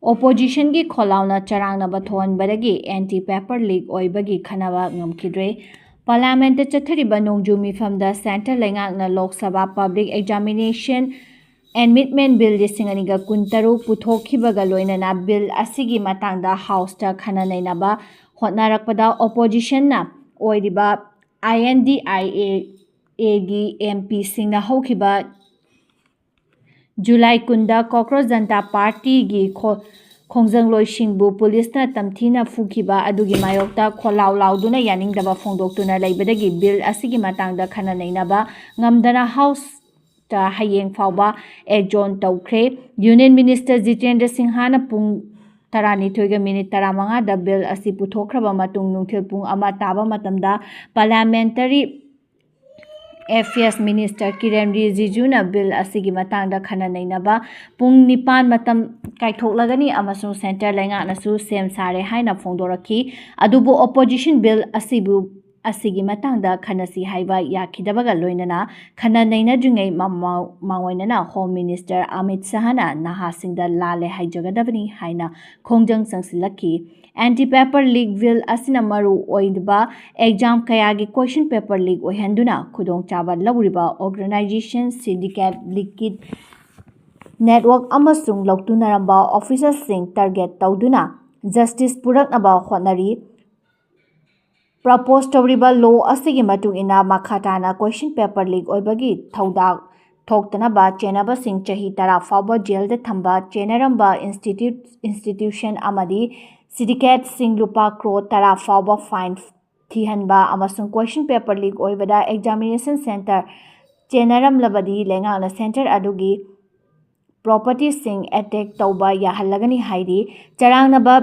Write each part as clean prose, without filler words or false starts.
opposition gi Khollao Charangnaba Thokhanbada anti paper leak oibagi Khannaba Ngamdre Parliament chathariba nongju mifamda Center Lengakna Lok Sabha Public Examination Admitment Bill Lisinganiga Kuntaru Puthokhibaga Loinana Bill Asigi Matangda House ta Khanainaba Hotnarakpada Opposition na Oidiba INDIA gi MP Singna Hokiba July Kunda Cockroach Janta Party gi Khongjangloy Singbu Police na tamthina fukiba adugi mayokta Khollao lauduna yaningdaba phongdoktuna leibadagi bill asigi matangda khanainaba ngamdana House ta hayeng fawba adjourn tawkhre Union Minister Jitendra Singhana pung 12:35 da bill asi puthokhraba matung nungthil pung 1 taba matamda Parliamentary Affairs Minister Kiren Rijijuna bill asigi matangda khanainaba pung 9 matam kaithoklagani amasung center lengaknasu sem sare haina phongdoraki adubu opposition bill asigi matangda khanasi haiba yakhidabaga loinana khanaina jungai mangoinana Home Minister Amit Shahana nahasingda lale haijagadabani haina khongjang sangsilaki anti paper leak bill asina maru oidba exam kayagi question paper leak ohenduna khudong chaba lawriba organization syndicate liquid network amasung loktunaramba officers sing target tawduna justice puraknaba hotnari propose tawriba law asigi matung ina makhatana question paper leak oibagi thaudak thoktanaba chenaba sing chahi tara fawba jail da thamba chenaramba institution amadi syndicate sing lupa crore tara fawba fine thihanba amasung question paper leak oibada examination center chenaram labadi lengana center adugi property sing attack tauba yahalagani hairi Charangnaba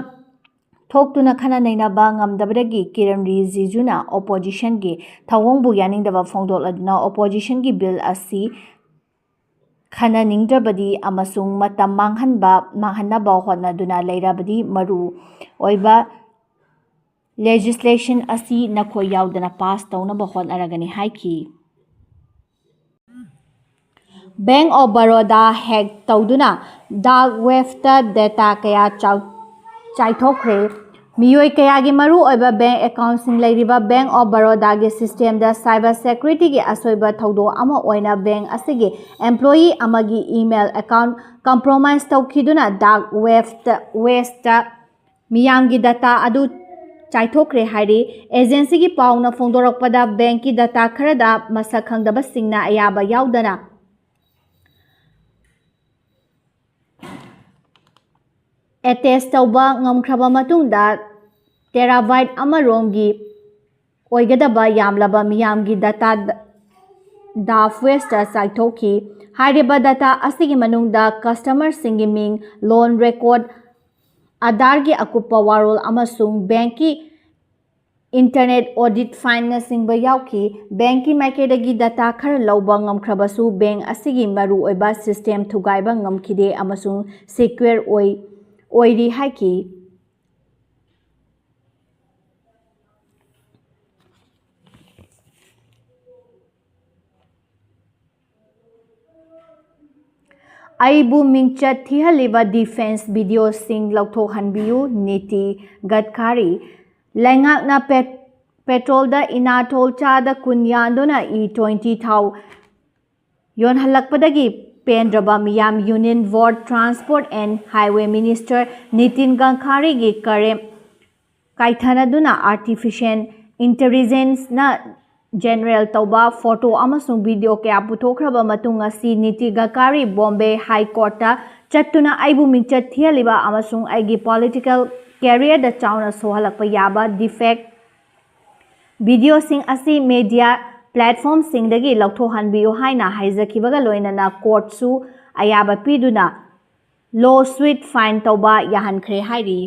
Thoktuna khanainaba ngamdabadagi Kiren Rijijuna opposition gi thawongbu yaningdaba phongdoladuna opposition gi bill asi khananingdrabadi amasung matam manghanaba hotnaduna leirabadi maru oiba legislation asi nakhoi yaudana pass tawnaba hotnaragani haiki Bank of Baroda hack tawduna dark web ta data kaya chaithokre miyoi kayagi maru oiba bank account sing leiriba Bank of Baroda gi system da cyber security gi asoiba thawdo ama oina bank asigi employee amagi email account compromise tawkhiduna dark web ta miyamgi data adu chaithokre hairi agency gi pauna phongdorakpada bank ki data kharada masak khangdaba singna ayaba yaudana attest tawba ngamkhraba matungda terabyte amaromgi oigadaba yamlaba miyamgi data dark web ta chaithokhi hariba data asigi manungda customer singi ming loan record Aadhaar gi akupa warol amasung bank ki internet audit fine na singba yauki bank ki maikedagi data khar lawba ngamkhrabasu bank asigi maru oiba system thugaiba ngamkhide amasung secure oiri haiki Aibu mingchat thihaliba defense video sing lautokhanbiu Niti Gadkari Lengakna petrol da inatol chada kunyandona E20 thau yon halakpadagi pendraba miyam Union Road Transport and Highway Minister Nitin Gadkari gi kare kaithanaduna artificial intelligence na general tauba photo amasung video kaya puthokhraba matung asi Niti Gadkari Bombay High Court ta chattuna aibu mingchat thialiba amasung aigi political career da chauna sohalakpa yaba defect video sing asi media platform sing dagi lautokhanbiu haina haijakibaga loinana court su ayaba piduna lawsuit fine tauba yahankhre hairi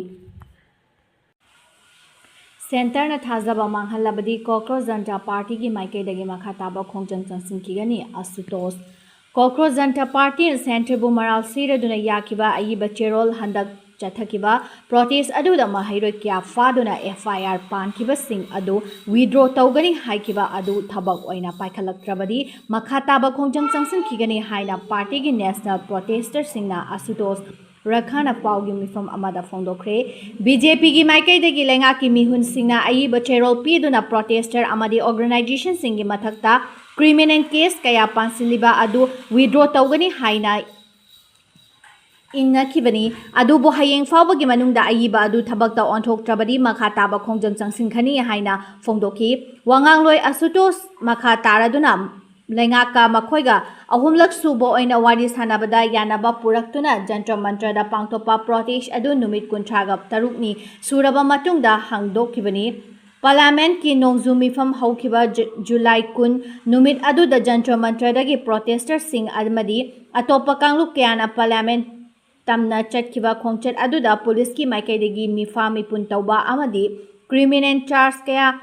Center na thajaba manghalabadi Cockroach Janta Party gi maikedagi makhataba khongjang changsinkhigani asutos Cockroach Janta Party and Center bu maral siraduna yakiba ayiba cherol handak chathakiba protest aduda mahairoi kya faduna FIR pankiba sing adu withdraw tawgani haikiba adu thabak oina paikhalaktrabadi makhataba khongjang changsinkhigani haina party gi national protester singna asutos Rakhana Paugi Mifam Amada Fondokre, BJP gi Maikei de Gilenga ki Mihun Singna Ayi Bacherol Piduna protester Amadi organization Singi Matakta, criminal case Kaya Pansiliba Adu withdraw Tawgani Haina Inna Kibani, Adubo Hayeng Fabagi Manunda Ayiba Adu Tabakta on Tok Trabadi Makataba Kongjang Sinkani Haina Fondoki, Wangangloi Asutos Makatara Dunam. Lengaka Makoiga, Ahumlak Subo oina Wadi Khannaba Yanaba Puraktuna, Jantra Mantra da Pangtopa Protest Adu Numit Kuntragap Tarukni, Suraba Matungda Hangdo Kibani, Parliament ki Nongzumi from Haukiba July Kun, Numit Adu da Jantra Mantra dagi protester Sing Admadi, Atopa Kangluk Kiana Parliament Tamna Chatkiba Kongchat Adu da Police ki Maikei degi Mifami Puntauba Amadi, criminal charge kaya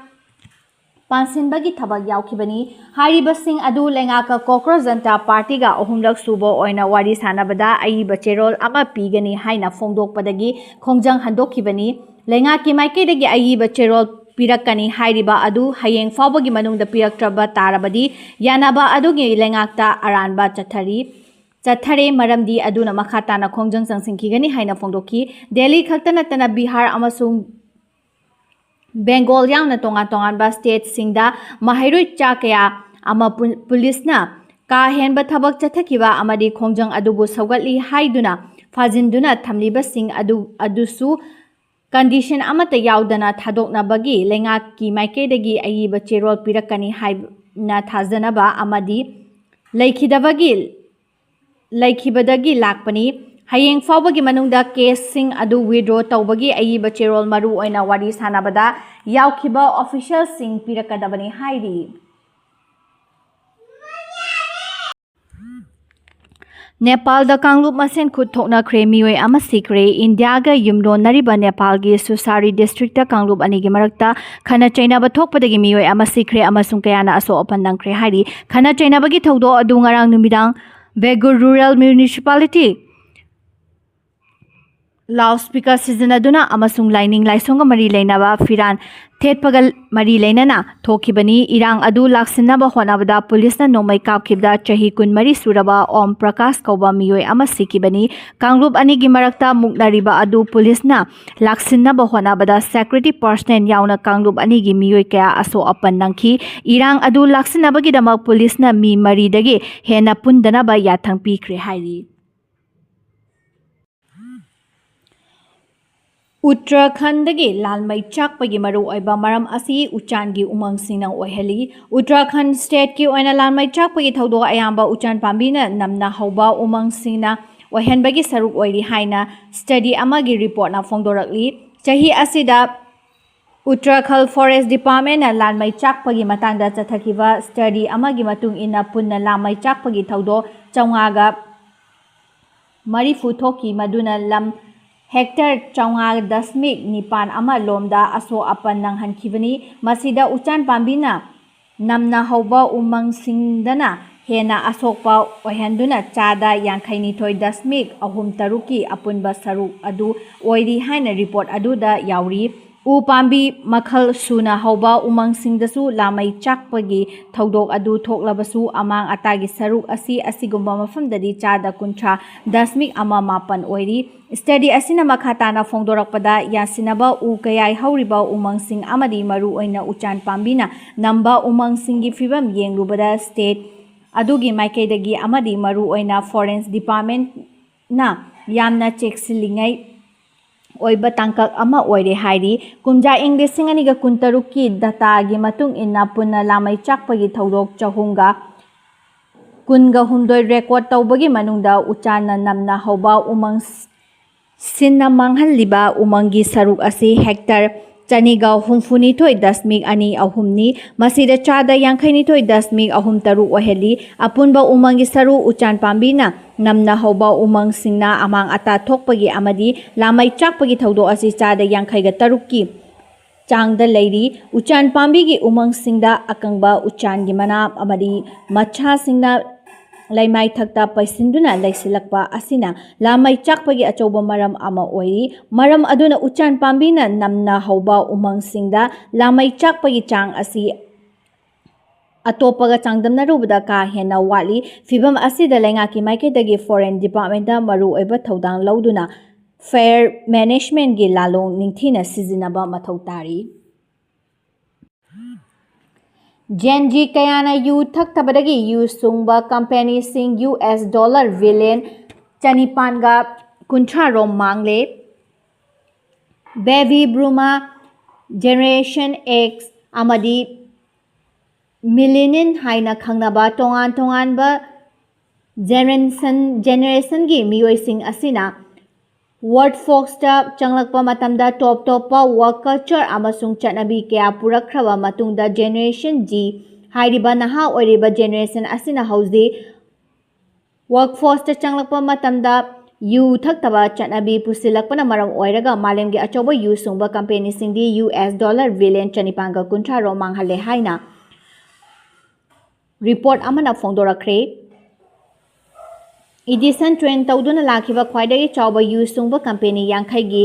Pansinbagi Tabag Yaukibani, Hariba Singh Adu Lengaka Cockroach Janta Party ga Ohumlak Subo oina Wadi Khannabada Ayi Bacherol Ama Pigani Haina Fongdok Padagi Kongjang Handokibani, Lengaki Maikei degi Ayi Bacherol Pirakani Hariba Adu Hayeng Fabagi Manungda Piraktraba Tarabadi, Yanaba Adugi Lengakta Aranba Chathare Maramdi Aduna Makhatana Kongjang Sangsinkigani Haina Fongdoki, Delhi Khatanatana Bihar amasung Bengal yang na tongan ba state singda mahairoi chakaya ama police na kahen ba thabak chathakiba amadi khongjang adubu saugatli haiduna phajinduna thamliba sing adusu condition amata yaudana thadokna bagi lenga ki maikei dagi ayi ba cherol pirakani haina thajana ba amadi laikhibadagi lakpani Hayeng Fabagi Manungda case sing adu withdraw tawbagi ayi bacherol maru oina Wadi Khannabada yaukiba official sing pirakadabani hairi. Nepal da Kanglup Masen Khut Thokna Kre Mioi ama sikre India ga yumdon nariba Nepal gi Susari district da Kanglup anigi marakta Khana Charangnaba Thokpadagi Mioi ama sikre amasung kayana aso opandang kre hairi. Khana Charangnaba gi thawdo adu ngarang numidang Vegur Rural Municipality loudspeaker Sizanaduna amasung lining laisonga mari leinaba Firan Thetpagal mari leinana Thokibani Irang adu laksinaba honabada police na nomai kapkibda chahi kun mari suraba Om Prakash Kauba Mioi ama sikibani Kanglup anigi marakta muknariba adu police na laksinaba honabada security personnel yauna Kanglup anigi Mioi kaya aso apan nangki Irang adu laksinabagi damak police na mi mari dagi hena pundanaba yathang pikre hairi. Uttarakhand lalmai chakpagi maru oiba maram asi uchan gi umang sinang oihali Uttarakhand state ki oina lalmai chakpagi thawdo ayamba uchan pambina namna hauba umang singna oihenbagi saruk oiri haina study amagi report na fongdorakli chahi asida Uttarakhand Forest Department na lalmai chakpagi matangda chathakiba study amagi matung ina punna lalmai chakpagi thawdo chawngaga marifu thoki maduna lam Hector Chawnga Dasmik Nipan ama lomda aso apan nang hankibani masida uchan pambina namna hauba umang singdana hena asokpa ohenduna chada yankhaini thoi dasmik ahum taruki apunba saruk adu oiri haina report adu da yauri U pambi makhal suna hauba umang singdasu lamai chakpagi thaudok adu thoklabasu amang atagi saruk asigumba mafamdadi chada kuntra dasmik ama mapan oiri study asina makhatana fongdorakpada yasinaba u kayai hauriba umang sing amadi maru oina uchan pambina namba umang singi fibam yengrubada state adugi maikaidagi amadi maru oina forensic department na yamna cheksilingai oiba tangkak ama oire hairi kumja English singaniga kuntaruki data gi matung inna punna lamai chakpagi thaudok chahunga kunga humdoi record tawbagi manungda uchana namna hauba umang sinna manghalliba umangi saruk asi hector chaniga humfuni thoi dasmik ani ahumni masida chada yankhaini thoi dasmik ahum taru oheli apunba umangi saru uchan pambina namna hauba umang singna amang ata thokpagi amadi lamai chakpagi thaudo asi chada yankhaiga taruki changda leiri uchan pambigi umang singda akangba uchan gi mana amadi macha singna laimai thakta paisinduna laisilakpa asina lamai chakpagi achoba maram ama oiri maram aduna uchan pambina namna hauba umang singda lamai chakpagi chang asi ꯑꯇꯣꯞꯄꯒ ꯆꯥꯡꯗꯝꯅꯔꯨꯕꯗ ꯀꯥ ꯍꯦꯟꯅ ꯋꯥꯠꯂꯤ꯫ ꯐꯤꯚꯝ ꯑꯁꯤꯗ ꯂꯩꯉꯥꯛꯀꯤ ꯃꯥꯏꯀꯩꯗꯒꯤ foreign department ꯃꯔꯨꯑꯣꯏꯕ ꯊꯧꯗꯥꯡ ꯂꯧꯗꯨꯅ ꯐꯦꯌꯔ ꯃꯦꯅꯦꯖꯃꯦꯟꯠꯒꯤ ꯂꯥꯜꯂꯣꯡ ꯅꯤꯡꯊꯤꯅ ꯁꯤꯖꯤꯟꯅꯕ ꯃꯊꯧ ꯇꯥꯔꯤ꯫ ꯖꯦꯟ ꯖꯤ ꯀꯌꯥꯅ ꯌꯨ ꯊꯛꯊꯕꯗꯒꯤ ꯌꯨ ꯁꯨꯡꯕ ꯀꯝꯄꯦꯅꯤꯁꯤꯡ $1 ꯕꯤꯂꯤꯌꯟ 450 ꯔꯣꯝ ꯃꯥꯡꯂꯦ꯫ ꯕꯦꯕꯤ ꯕꯨꯃꯥ ꯖꯦꯅꯦꯔꯦꯁꯟ X ꯑꯃꯗꯤ ꯃꯤꯂꯦꯅꯤꯌꯟ ꯍꯥꯏꯅ ꯈꯪꯅꯕ ꯇꯣꯉꯥꯟ ꯇꯣꯉꯥꯟꯕ ꯖꯦꯅꯦꯔꯦꯁꯟꯒꯤ ꯃꯤꯑꯣꯏꯁꯤꯡ ꯑꯁꯤꯅ ꯋꯥꯔꯛꯐꯣꯔꯁꯇ ꯆꯪꯂꯛꯄ ꯃꯇꯝꯗ ꯇꯣꯞ ꯇꯣꯞꯄ ꯋꯥꯔꯛ ꯀꯜꯆꯔ ꯑꯃꯁꯨꯡ ꯆꯠꯅꯕꯤ ꯀꯌꯥ ꯄꯨꯔꯛꯈ꯭ꯔꯕ ꯃꯇꯨꯡꯗ ꯖꯦꯅꯦꯔꯦꯁꯟ G ꯍꯥꯏꯔꯤꯕ ꯅꯍꯥ ꯑꯣꯏꯔꯤꯕ ꯖꯦꯅꯦꯔꯦꯁꯟ ꯑꯁꯤꯅ ꯍꯧꯖꯤꯛ ꯋꯥꯔꯛꯐꯣꯔꯁꯇ ꯆꯪꯂꯛꯄ ꯃꯇꯝꯗ ꯌꯨ ꯊꯛꯇꯕ ꯆꯠꯅꯕꯤ ꯄꯨꯁꯤꯜꯂꯛꯄꯅ ꯃꯔꯝ ꯑꯣꯏꯔꯒ ꯃꯥꯂꯦꯝꯒꯤ ꯑꯆꯧꯕ ꯌꯨ ꯁꯨꯡꯕ ꯀꯝꯄꯦꯅꯤꯁꯤꯡꯗꯤ $1 ꯕꯤꯂꯤꯌꯟ 450 ꯔꯣꯝ ꯃꯥꯡꯍꯜꯂꯦ ꯍꯥꯏꯅ ꯔꯤꯄꯣꯔꯠ ꯑꯃꯅ ꯐꯣꯡꯗꯣꯔꯛꯈ꯭ꯔꯦ꯫ ꯏꯗꯤꯁꯟ ꯇ꯭ꯔꯦꯟ ꯇꯧꯗꯨꯅ ꯂꯥꯛꯈꯤꯕ ꯈ꯭ꯋꯥꯏꯗꯒꯤ ꯆꯥꯎꯕ ꯌꯨ ꯁꯨꯡꯕ ꯀꯝꯄꯦꯅꯤ 50ꯒꯤ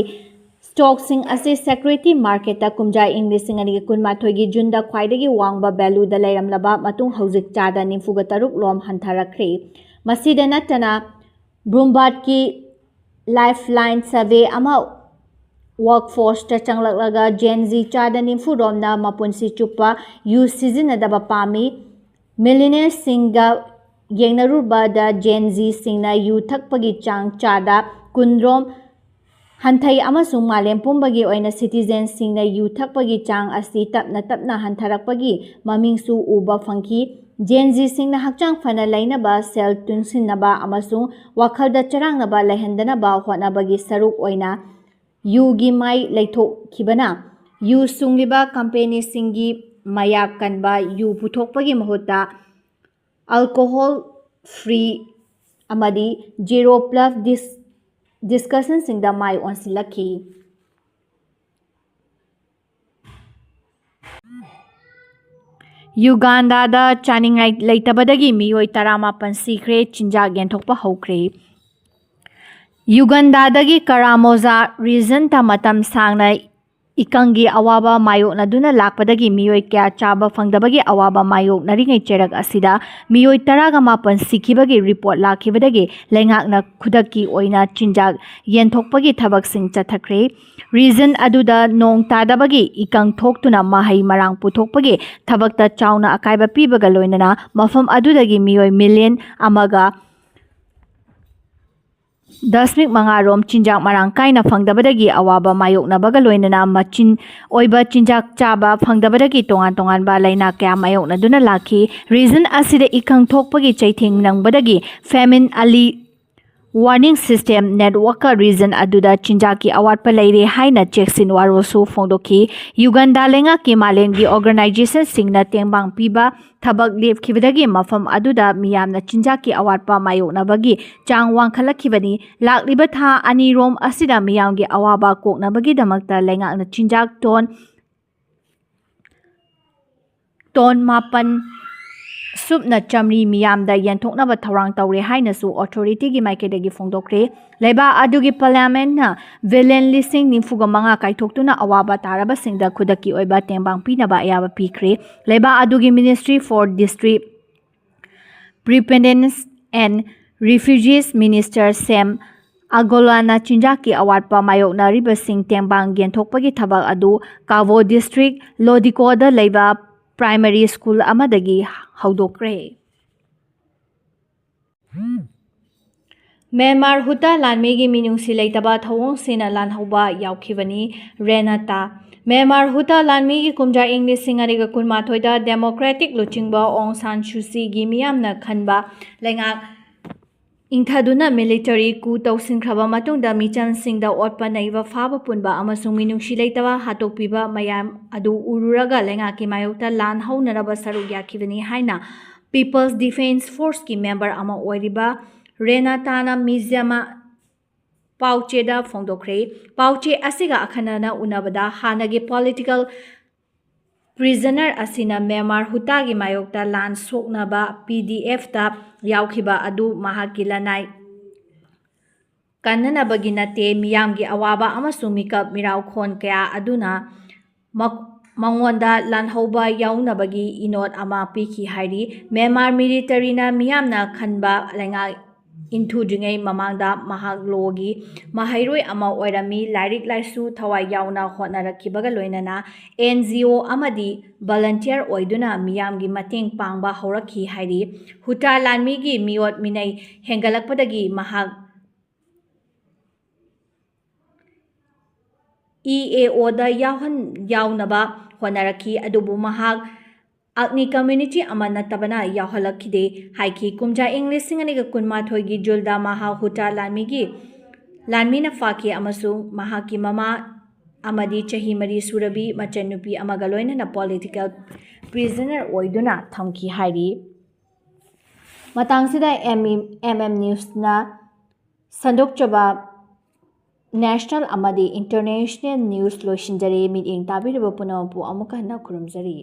ꯁ꯭ꯇꯣꯛꯁꯤꯡ ꯑꯁꯤ ꯁꯦꯀ꯭ꯌꯨꯔꯤꯇꯤ ꯃꯥꯔꯀꯦꯠꯇ ꯀꯨꯝꯖꯥ ꯏꯪ 2012ꯒꯤ ꯖꯨꯟꯗ ꯈ꯭ꯋꯥꯏꯗꯒꯤ ꯋꯥꯡꯕ ꯚꯦꯂꯨꯗ ꯂꯩꯔꯝꯂꯕ ꯃꯇꯨꯡ ꯍꯧꯖꯤꯛ ꯆꯥꯗ 93 ꯂꯣꯝ ꯍꯟꯊꯔꯛꯈ꯭ꯔꯦ꯫ ꯃꯁꯤꯗ ꯅꯠꯇꯅ ꯕ꯭ꯂꯨꯝꯕꯥꯔꯒꯀꯤ ꯂꯥꯏꯐꯂꯥꯏꯟ ꯁꯔꯚꯦ ꯑꯃ ꯋꯥꯔꯛꯐꯣꯔꯁꯇ ꯆꯪꯂꯛꯂꯒ ꯖꯦꯟ ꯖꯤ ꯆꯥꯗ 90 ꯔꯣꯝꯅ ꯃꯄꯨꯟꯁꯤ ꯆꯨꯞꯄ ꯌꯨ ꯁꯤꯖꯤꯟꯅꯗꯕ ꯄꯥꯝꯃꯤ꯫ ꯃꯤꯂꯦꯅꯤꯌꯜꯁꯤꯡꯒ ꯌꯦꯡꯅꯔꯨꯕꯗ ꯖꯦꯟ ꯖꯤꯁꯤꯡꯅ ꯌꯨ ꯊꯛꯄꯒꯤ ꯆꯥꯡ ꯆꯥꯗ 10 ꯔꯣꯝ ꯍꯟꯊꯩ ꯑꯃꯁꯨꯡ ꯃꯥꯂꯦꯝ ꯄꯨꯝꯕꯒꯤ ꯑꯣꯏꯅ ꯁꯤꯇꯤꯖꯦꯟꯁꯤꯡꯅ ꯌꯨ ꯊꯛꯄꯒꯤ ꯆꯥꯡ ꯑꯁꯤ ꯇꯞꯅ ꯇꯞꯅ ꯍꯟꯊꯔꯛꯄꯒꯤ ꯃꯃꯤꯡꯁꯨ ꯎꯕ ꯐꯪꯈꯤ꯫ ꯖꯦꯟ ꯖꯤꯁꯤꯡꯅ ꯍꯛꯆꯥꯡ ꯐꯅ ꯂꯩꯅꯕ, ꯁꯦꯜ ꯇꯨꯡꯁꯤꯟꯅꯕ ꯑꯃꯁꯨꯡ ꯋꯥꯈꯜꯗ ꯆꯔꯥꯡꯅꯕ ꯂꯩꯍꯟꯗꯅꯕ ꯍꯣꯠꯅꯕꯒꯤ ꯁꯔꯨꯛ ꯑꯣꯏꯅ ꯌꯨꯒꯤ ꯃꯥꯏ ꯂꯩꯊꯣꯛꯈꯤꯕꯅ ꯌꯨ ꯁꯨꯡꯂꯤꯕ ꯀꯝꯄꯦꯅꯤꯁꯤꯡꯒꯤ ꯃꯌꯥꯛ ꯀꯟꯕ ꯌꯨ ꯄꯨꯊꯣꯛꯄꯒꯤ ꯃꯍꯨꯠꯇ ꯑꯜꯀꯣꯍꯣꯜ ꯐ꯭ꯔꯤ ꯑꯃꯗꯤ ꯖꯦꯔꯣ ꯄ꯭ꯂꯁ ꯗꯤꯁꯀꯁꯟꯁꯤꯡꯗ ꯃꯥꯏ ꯑꯣꯟꯁꯤꯜꯂꯛꯈꯤ꯫ ꯌꯨꯒꯥꯟꯗꯥꯗ ꯆꯥꯅꯤꯡꯉꯥꯏ ꯂꯩꯇꯕꯗꯒꯤ ꯃꯤꯑꯣꯏ 19 ꯁꯤꯈ꯭ꯔꯦ, ꯆꯤꯟꯖꯥꯛ ꯌꯦꯟꯊꯣꯛꯄ ꯍꯧꯈ꯭ꯔꯦ꯫ ꯌꯨꯒꯥꯟꯗꯥꯗꯒꯤ ꯀꯥꯔꯥꯃꯣꯖꯥ ꯔꯤꯖꯟꯇ ꯃꯇꯝ ꯁꯥꯡꯅ ꯏꯀꯪꯒꯤ ꯑꯋꯥꯕ ꯃꯥꯌꯣꯛꯅꯗꯨꯅ ꯂꯥꯛꯄꯗꯒꯤ ꯃꯤꯑꯣꯏ ꯀꯌꯥ ꯆꯥꯕ ꯐꯪꯗꯕꯒꯤ ꯑꯋꯥꯕ ꯃꯥꯌꯣꯛꯅꯔꯤꯉꯩ ꯆꯩꯔꯛ ꯑꯁꯤꯗ ꯃꯤꯑꯣꯏ 19 ꯁꯤꯈꯤꯕꯒꯤ ꯔꯤꯄꯣꯔꯠ ꯂꯥꯛꯈꯤꯕꯗꯒꯤ ꯂꯩꯉꯥꯛꯅ ꯈꯨꯗꯛꯀꯤ ꯑꯣꯏꯅ ꯆꯤꯟꯖꯥꯛ ꯌꯦꯟꯊꯣꯛꯄꯒꯤ ꯊꯕꯛꯁꯤꯡ ꯆꯠꯊꯈ꯭ꯔꯦ꯫ ꯔꯤꯖꯟ ꯑꯗꯨꯗ ꯅꯣꯡ ꯇꯥꯗꯕꯒꯤ ꯏꯀꯪ ꯊꯣꯛꯇꯨꯅ ꯃꯍꯩ ꯃꯔꯥꯡ ꯄꯨꯊꯣꯛꯄꯒꯤ ꯊꯕꯛꯇ ꯆꯥꯎꯅ ꯑꯀꯥꯏꯕ ꯄꯤꯕꯒ ꯂꯣꯏꯅꯅ ꯃꯐꯝ ꯑꯗꯨꯗꯒꯤ ꯃꯤꯑꯣꯏ ꯃꯤꯂꯤꯌꯟ 1.5 ꯔꯣꯝ ꯆꯤꯟꯖꯥꯛ ꯃꯔꯥꯡ ꯀꯥꯏꯅ ꯐꯪꯗꯕꯗꯒꯤ ꯑꯋꯥꯕ ꯃꯥꯌꯣꯛꯅꯕꯒ ꯂꯣꯏꯅꯅ ꯃꯆꯤꯟ ꯑꯣꯏꯕ ꯆꯤꯟꯖꯥꯛ ꯆꯥꯕ ꯐꯪꯗꯕꯗꯒꯤ ꯇꯣꯉꯥꯟ ꯇꯣꯉꯥꯟꯕ ꯂꯥꯏꯅꯥ ꯀꯌꯥ ꯃꯥꯌꯣꯛꯅꯗꯨꯅ ꯂꯥꯛꯈꯤ꯫ ꯔꯤꯖꯟ ꯑꯁꯤꯗ ꯏꯀꯪ ꯊꯣꯛꯄꯒꯤ ꯆꯩꯊꯦꯡ ꯅꯪꯕꯗꯒꯤ ꯐꯦꯃꯤꯟ ꯑꯥꯔꯂꯤ ꯋꯥꯔꯅꯤꯡ ꯁꯤꯁꯇꯦꯝ ꯅꯦꯠꯋꯥꯔꯛꯀ ꯔꯤꯖꯟ ꯑꯗꯨꯗ ꯆꯤꯟꯖꯥꯛꯀꯤ ꯑꯋꯥꯠꯄ ꯂꯩꯔꯦ ꯍꯥꯏꯅ ꯆꯦꯛꯁꯤꯟ ꯋꯥꯔꯣꯜꯁꯨ ꯐꯣꯡꯗꯣꯛꯈꯤ꯫ ꯌꯨꯒꯥꯟꯗꯥ ꯂꯩꯉꯥꯛꯀꯤ ꯃꯥꯂꯦꯝꯒꯤ ꯑꯣꯔꯒꯅꯥꯏꯖꯦꯁꯟꯁꯤꯡꯅ ꯇꯦꯡꯕꯥꯡ ꯄꯤꯕ ꯊꯕꯛ ꯂꯦꯞꯈꯤꯕꯗꯒꯤ ꯃꯐꯝ ꯑꯗꯨꯗ ꯃꯤꯌꯥꯝꯅ ꯆꯤꯟꯖꯥꯛꯀꯤ ꯑꯋꯥꯠꯄ ꯃꯥꯌꯣꯛꯅꯕꯒꯤ ꯆꯥꯡ ꯋꯥꯡꯈꯠꯂꯛꯈꯤꯕꯅꯤ꯫ ꯂꯥꯛꯂꯤꯕ ꯊꯥ 2 ꯔꯣꯝ ꯑꯁꯤꯗ ꯃꯤꯌꯥꯝꯒꯤ ꯑꯋꯥꯕ ꯀꯣꯛꯅꯕꯒꯤꯗꯃꯛꯇ ꯂꯩꯉꯥꯛꯅ ꯆꯤꯟꯖꯥꯛ ꯇꯣꯟ 9,000 ꯃꯤꯌꯥꯝꯗ ꯌꯦꯟꯊꯣꯛꯅꯕ ꯊꯧꯔꯥꯡ ꯇꯧꯔꯦ ꯍꯥꯏꯅꯁꯨ ꯑꯣꯊꯣꯔꯤꯇꯤꯒꯤ ꯃꯥꯏꯀꯩꯗꯒꯤ ꯐꯣꯡꯗꯣꯛꯈ꯭ꯔꯦ꯫ ꯂꯩꯕꯥꯛ ꯑꯗꯨꯒꯤ ꯄꯥꯔꯂꯤꯌꯥꯃꯦꯟꯠꯅ ꯕꯤꯂꯤꯌꯟ 95,000 ꯀꯥꯏꯊꯣꯛꯇꯨꯅ ꯑꯋꯥꯕ ꯇꯥꯔꯕꯁꯤꯡꯗ ꯈꯨꯗꯛꯀꯤ ꯑꯣꯏꯕ ꯇꯦꯡꯕꯥꯡ ꯄꯤꯅꯕ ꯑꯌꯥꯕ ꯄꯤꯈ꯭ꯔꯦ꯫ ꯂꯩꯕꯥꯛ ꯑꯗꯨꯒꯤ ministry for district preparedness and refugees minister Sam ꯑꯒꯣꯂꯥꯅ ꯆꯤꯟꯖꯥꯛꯀꯤ ꯑꯋꯥꯠꯄ ꯃꯥꯌꯣꯛꯅꯔꯤꯕꯁꯤꯡ ꯇꯦꯡꯕꯥꯡ ꯌꯦꯟꯊꯣꯛꯄꯒꯤ ꯊꯕꯛ ꯑꯗꯨ ꯀꯥꯕꯣ ꯗꯤꯁꯇ꯭ꯔꯤꯛ ꯂꯣꯗꯤꯀꯣꯗ ꯂꯩꯕ ꯄ꯭ꯔꯥꯏꯃꯥꯔꯤ ꯁ꯭ꯀꯨꯜ ꯑꯃꯗꯒꯤ ꯍꯧꯗꯣꯛꯈ꯭ꯔꯦ꯫ ꯃ꯭ꯌꯥꯟꯃꯥꯔ ꯍꯨꯇꯥ ꯂꯥꯟꯃꯤꯒꯤ ꯃꯤꯅꯨꯡꯁꯤ ꯂꯩꯇꯕ ꯊꯧꯑꯣꯡꯁꯤꯡꯅ ꯂꯥꯟꯍꯧꯕ ꯌꯥꯎꯈꯤꯕꯅꯤ꯫ ꯔꯦꯅꯥꯇꯥ ꯃ꯭ꯌꯥꯟꯃꯥꯔ ꯍꯨꯇꯥ ꯂꯥꯟꯃꯤꯒꯤ ꯀꯨꯝꯖꯥ ꯏꯪ 2012ꯗ ꯗꯦꯃꯣꯀ꯭ꯔꯦꯇꯤꯛ ꯂꯨꯆꯤꯡꯕ ꯑꯣꯡ ꯁꯥꯟ ꯁꯨꯆꯤꯒꯤ ꯃꯤꯌꯥꯝꯅ ꯈꯟꯕ ꯂꯩꯉꯥꯛ ꯏꯪꯊꯗꯨꯅ ꯃꯤꯂꯤꯇꯔꯤ ꯀꯨ ꯇꯧꯁꯤꯟꯈ꯭ꯔꯕ ꯃꯇꯨꯡꯗ ꯃꯤꯆꯝꯁꯤꯡꯗ ꯑꯣꯠꯄ ꯅꯩꯕ ꯐꯥꯕ ꯄꯨꯟꯕ ꯑꯃꯁꯨꯡ ꯃꯤꯅꯨꯡꯁꯤ ꯂꯩꯇꯕ ꯍꯥꯠꯇꯣꯛꯄꯤꯕ ꯃꯌꯥꯝ ꯑꯗꯨ ꯎꯔꯨꯔꯒ ꯂꯩꯉꯥꯛꯀꯤ ꯃꯥꯌꯣꯛꯇ ꯂꯥꯟ ꯍꯧꯅꯅꯕ ꯁꯔꯨꯛ ꯌꯥꯈꯤꯕꯅꯤ ꯍꯥꯏꯅ ꯄꯤꯄꯜꯁ ꯗꯤꯐꯦꯟꯁ ꯐꯣꯔꯁꯀꯤ ꯃꯦꯝꯕꯔ ꯑꯃ ꯑꯣꯏꯔꯤꯕ ꯔꯦꯅꯥꯇꯥꯅ ꯃꯤꯖꯥꯃꯥ ꯄꯥꯎꯆꯦꯗ ꯐꯣꯡꯗꯣꯛꯈ꯭ꯔꯦ꯫ ꯄꯥꯎꯆꯦ ꯑꯁꯤꯒ ꯑꯈꯟꯅꯅ ꯎꯅꯕꯗ ꯍꯥꯟꯅꯒꯤ ꯄꯣꯂꯤꯇꯤꯀꯦꯜ ꯄ꯭ꯔꯤꯖꯅꯔ ꯑꯁꯤꯅ ꯃ꯭ꯌꯥꯟꯃꯥꯔ ꯍꯨꯇꯥꯒꯤ ꯃꯥꯌꯣꯛꯇ ꯂꯥꯟ ꯁꯣꯛꯅꯕ PDFꯇ ꯌꯥꯎꯈꯤꯕ ꯑꯗꯨ ꯃꯍꯥꯛꯀꯤ ꯂꯅꯥꯏ ꯀꯟꯅꯅꯕꯒꯤ ꯅꯠꯇꯦ, ꯃꯤꯌꯥꯝꯒꯤ ꯑꯋꯥꯕ ꯑꯃꯁꯨꯡ ꯃꯤꯀꯞ ꯃꯤꯔꯥꯎꯈꯣꯟ ꯀꯌꯥ ꯑꯗꯨꯅ ꯃꯉꯣꯟꯗ ꯂꯥꯟꯍꯧꯕ ꯌꯥꯎꯅꯕꯒꯤ ꯏꯅꯣꯠ ꯑꯃ ꯄꯤꯈꯤ ꯍꯥꯏꯔꯤ꯫ ꯃ꯭ꯌꯥꯟꯃꯥꯔ ꯃꯤꯂꯤꯇꯔꯤꯅ ꯃꯤꯌꯥꯝꯅ ꯈꯟꯕ ꯂꯩꯉꯥꯛ ꯏꯟꯊꯨꯗ꯭ꯔꯤꯉꯩ ꯃꯃꯥꯡꯗ ꯃꯍꯥꯛ ꯂꯣꯒꯤ ꯃꯍꯩꯔꯣꯏ ꯑꯃ ꯑꯣꯏꯔꯝꯃꯤ꯫ ꯂꯥꯏꯔꯤꯛ ꯂꯥꯏꯁꯨ ꯊꯋꯥꯏ ꯌꯥꯎꯅ ꯍꯣꯠꯅꯔꯛꯈꯤꯕꯒ ꯂꯣꯏꯅꯅ NGO ꯑꯃꯗꯤ ꯚꯂꯟꯇꯤꯌꯔ ꯑꯣꯏꯗꯨꯅ ꯃꯤꯌꯥꯝꯒꯤ ꯃꯇꯦꯡ ꯄꯥꯡꯕ ꯍꯧꯔꯛꯈꯤ ꯍꯥꯏꯔꯤ꯫ ꯍꯨꯇꯥ ꯂꯥꯟꯃꯤꯒꯤ ꯃꯤꯑꯣꯠ ꯃꯤꯅꯩ ꯍꯦꯟꯒꯠꯂꯛꯄꯗꯒꯤ ꯃꯍꯥꯛ EAOꯗ ꯌꯥꯎꯅꯕ ꯍꯣꯠꯅꯔꯛꯈꯤ, ꯑꯗꯨꯕꯨ ꯃꯍꯥꯛ ꯑꯛꯅꯤ ꯀꯝꯃ꯭ꯌꯨꯅꯤꯇꯤ ꯑꯃ ꯅꯠꯇꯕꯅ ꯌꯥꯎꯍꯜꯂꯛꯈꯤꯗꯦ ꯍꯥꯏꯈꯤ꯫ ꯀꯨꯝꯖꯥ ꯏꯪ 2012ꯒꯤ ꯖꯨꯟꯗ ꯃꯍꯥꯛ ꯍꯨꯇꯥ ꯂꯥꯟꯃꯤꯅ ꯐꯥꯈꯤ ꯑꯃꯁꯨꯡ ꯃꯍꯥꯛꯀꯤ ꯃꯃꯥ ꯑꯃꯗꯤ ꯆꯍꯤ 4 ꯁꯨꯔꯕꯤ ꯃꯆꯟꯅꯨꯄꯤ ꯑꯃꯒ ꯂꯣꯏꯅꯅ ꯄꯣꯂꯤꯇꯤꯀꯦꯜ ꯄ꯭ꯔꯤꯖꯅꯔ ꯑꯣꯏꯗꯨꯅ ꯊꯝꯈꯤ ꯍꯥꯏꯔꯤ꯫ ꯃꯇꯥꯡꯁꯤꯗ ꯅ꯭ꯌꯨꯁꯅ ꯁꯟꯗꯣꯛꯆꯕ ꯅꯦꯁꯅꯦꯜ ꯑꯃꯗꯤ ꯏꯟꯇꯔꯅꯦꯁꯅꯦꯜ ꯅ꯭ꯌꯨꯁ ꯂꯣꯏꯁꯤꯟꯖꯔꯦ꯫ ꯃꯤꯠꯌꯦꯡ ꯇꯥꯕꯤꯔꯤꯕ ꯄꯨꯝꯅꯃꯛꯄꯨ ꯑꯃꯨꯛꯀ ꯍꯟꯅ ꯈꯨꯔꯨꯝꯖꯔꯤ꯫